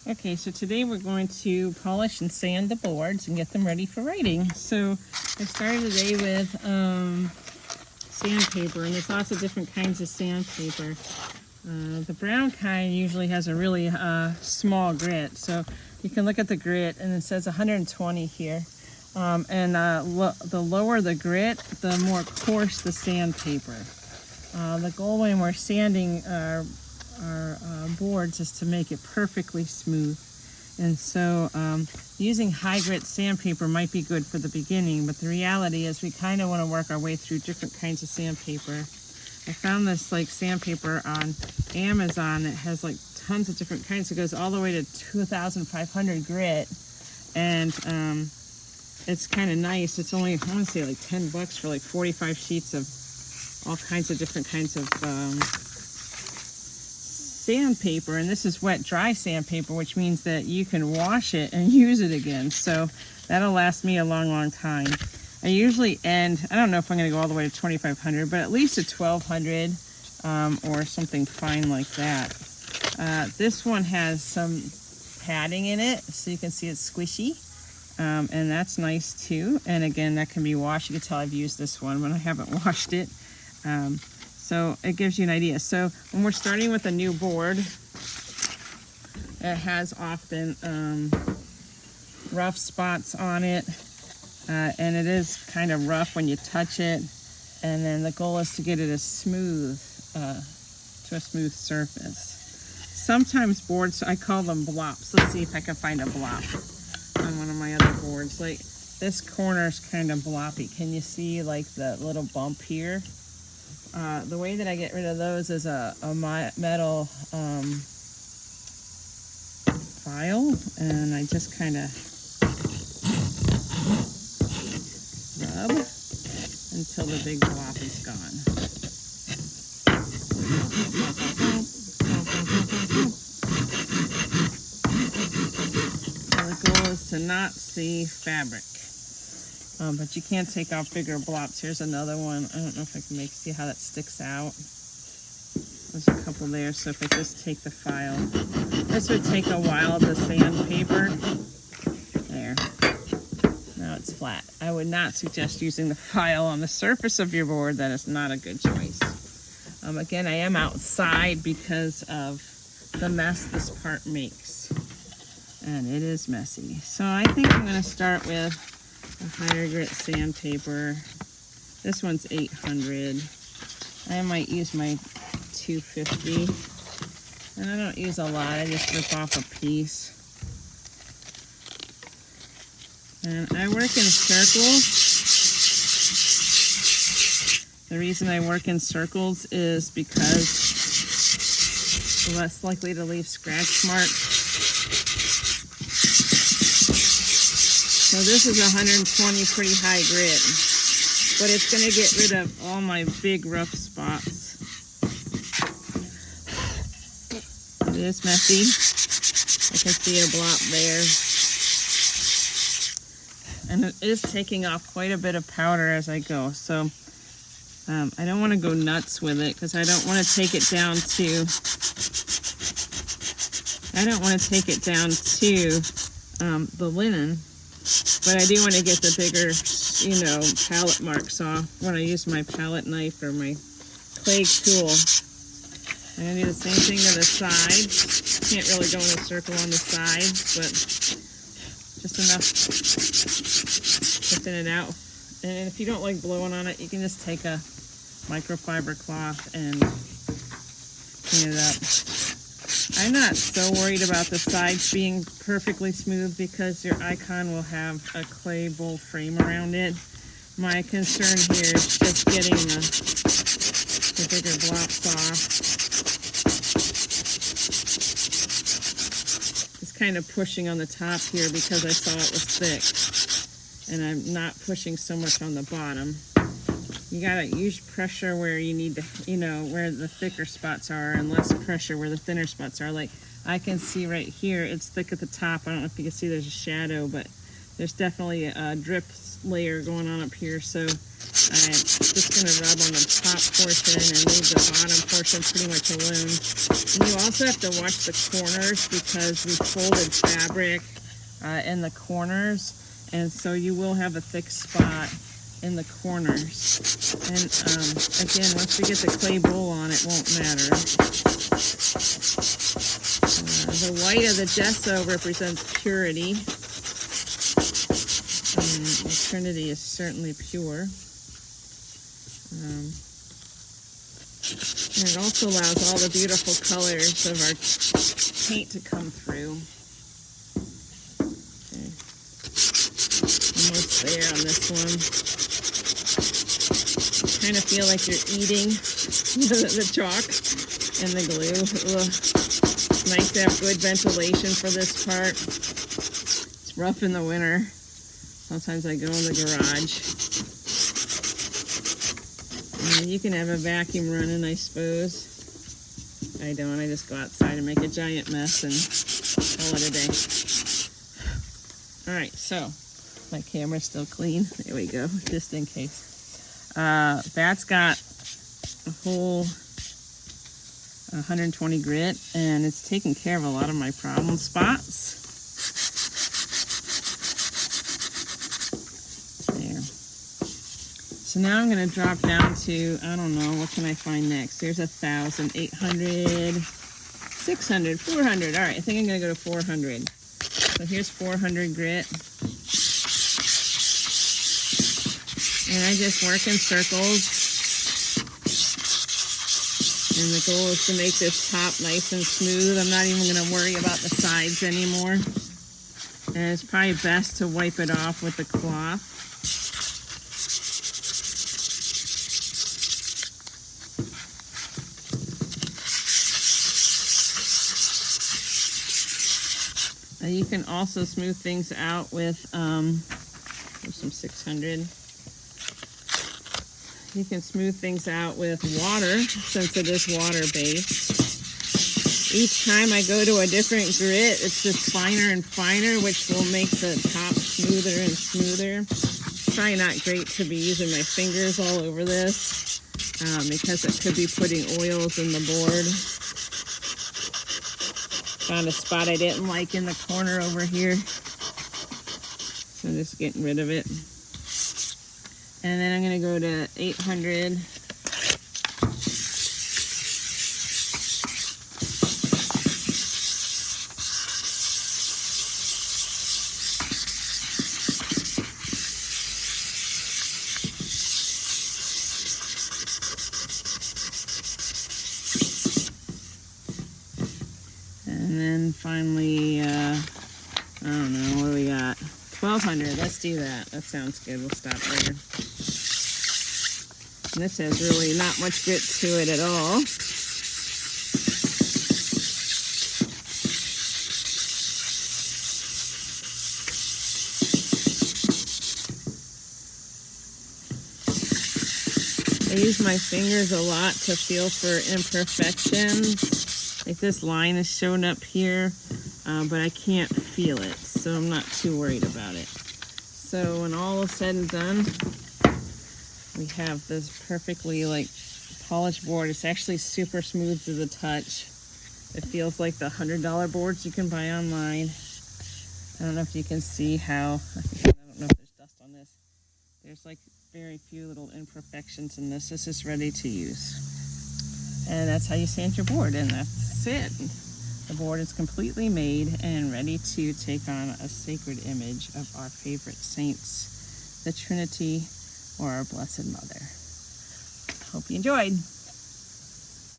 Okay, so today we're going to polish and sand the boards and get them ready for writing. So I started today with sandpaper, and there's lots of different kinds of sandpaper. The brown kind usually has a really small grit, so you can look at the grit and it says 120 here. The lower the grit, the more coarse the sandpaper. The goal when we're sanding our boards is to make it perfectly smooth. And so using high grit sandpaper might be good for the beginning, but the reality is we kind of want to work our way through different kinds of sandpaper. I found this sandpaper on Amazon that has tons of different kinds. It goes all the way to 2,500 grit, and it's kind of nice. It's only, I want to say, $10 for 45 sheets of all kinds of different kinds of sandpaper. And this is wet dry sandpaper, which means that you can wash it and use it again. So that'll last me a long time. I usually end, I don't know if I'm going to go all the way to 2,500, but at least a 1,200 or something fine like that. This one has some padding in it, so you can see it's squishy. And that's nice too. And again, that can be washed. You can tell I've used this one when I haven't washed it. So it gives you an idea. So when we're starting with a new board, it has often rough spots on it. And it is kind of rough when you touch it. And then the goal is to get it as smooth, to a smooth surface. Sometimes boards, I call them blops. Let's see if I can find a blop on one of my other boards. This corner is kind of bloppy. Can you see the little bump here? The way that I get rid of those is a metal file, and I just kind of rub until the big blob is gone. So the goal is to not see fabric. But you can take off bigger blobs. Here's another one. I don't know if I can see how that sticks out. There's a couple there. So if I just take the file, this would take a while to sandpaper. There. Now it's flat. I would not suggest using the file on the surface of your board. That is not a good choice. Again, I am outside because of the mess this part makes. And it is messy. So I think I'm going to start with a higher grit sandpaper. This one's 800. I might use my 250. And I don't use a lot. I just rip off a piece. And I work in circles. The reason I work in circles is because you're less likely to leave scratch marks. So this is 120, pretty high grit, but it's going to get rid of all my big rough spots. It is messy. I can see a blot there. And it is taking off quite a bit of powder as I go. So I don't want to go nuts with it because I don't want to take it down to the linen. But I do want to get the bigger, palette marks off when I use my palette knife or my clay tool. I'm going to do the same thing to the side. Can't really go in a circle on the sides, but just enough to thin it out. And if you don't like blowing on it, you can just take a microfiber cloth and clean it up. I'm not so worried about the sides being perfectly smooth because your icon will have a clay bowl frame around it. My concern here is just getting the bigger blobs off. Just kind of pushing on the top here because I saw it was thick. And I'm not pushing so much on the bottom. You gotta use pressure where you need to, where the thicker spots are, and less pressure where the thinner spots are. I can see right here, it's thick at the top. I don't know if you can see there's a shadow, but there's definitely a drip layer going on up here, so I'm just going to rub on the top portion and leave the bottom portion pretty much alone. And you also have to watch the corners because we folded fabric in the corners, and so you will have a thick spot in the corners. And again, once we get the clay bowl on, it won't matter. The white of the gesso represents purity. Trinity is certainly pure. And it also allows all the beautiful colors of our paint to come through. Okay. Almost there on this one. Kind of feel like you're eating the chalk and the glue. Ugh. It's nice to have good ventilation for this part. It's rough in the winter. Sometimes I go in the garage. And you can have a vacuum running, I suppose. I don't. I just go outside and make a giant mess and call it a day. All right, so my camera's still clean. There we go, just in case. That's got a whole 120 grit, and it's taking care of a lot of my problem spots. So now I'm going to drop down to, I don't know, what can I find next? There's 1,000, 800, 600, 400. All right, I think I'm going to go to 400. So here's 400 grit. And I just work in circles. And the goal is to make this top nice and smooth. I'm not even going to worry about the sides anymore. And it's probably best to wipe it off with the cloth. You can also smooth things out with, there's some 600. You can smooth things out with water, since it is water-based. Each time I go to a different grit, it's just finer and finer, which will make the top smoother and smoother. It's probably not great to be using my fingers all over this, because it could be putting oils in the board. Found a spot I didn't like in the corner over here. So just getting rid of it. And then I'm going to go to 800. And then finally, I don't know, what do we got? 1,200, let's do that. That sounds good, we'll stop there. And this has really not much grit to it at all. I use my fingers a lot to feel for imperfections. Like this line is shown up here, but I can't feel it, so I'm not too worried about it. So when all is said and done, we have this perfectly polished board. It's actually super smooth to the touch. It feels like the $100 boards you can buy online. I don't know if you can see how, I don't know if there's dust on this. There's very few little imperfections in this. This is ready to use. And that's how you sand your board, and that's it. The board is completely made and ready to take on a sacred image of our favorite saints, the Trinity or our Blessed Mother. Hope you enjoyed.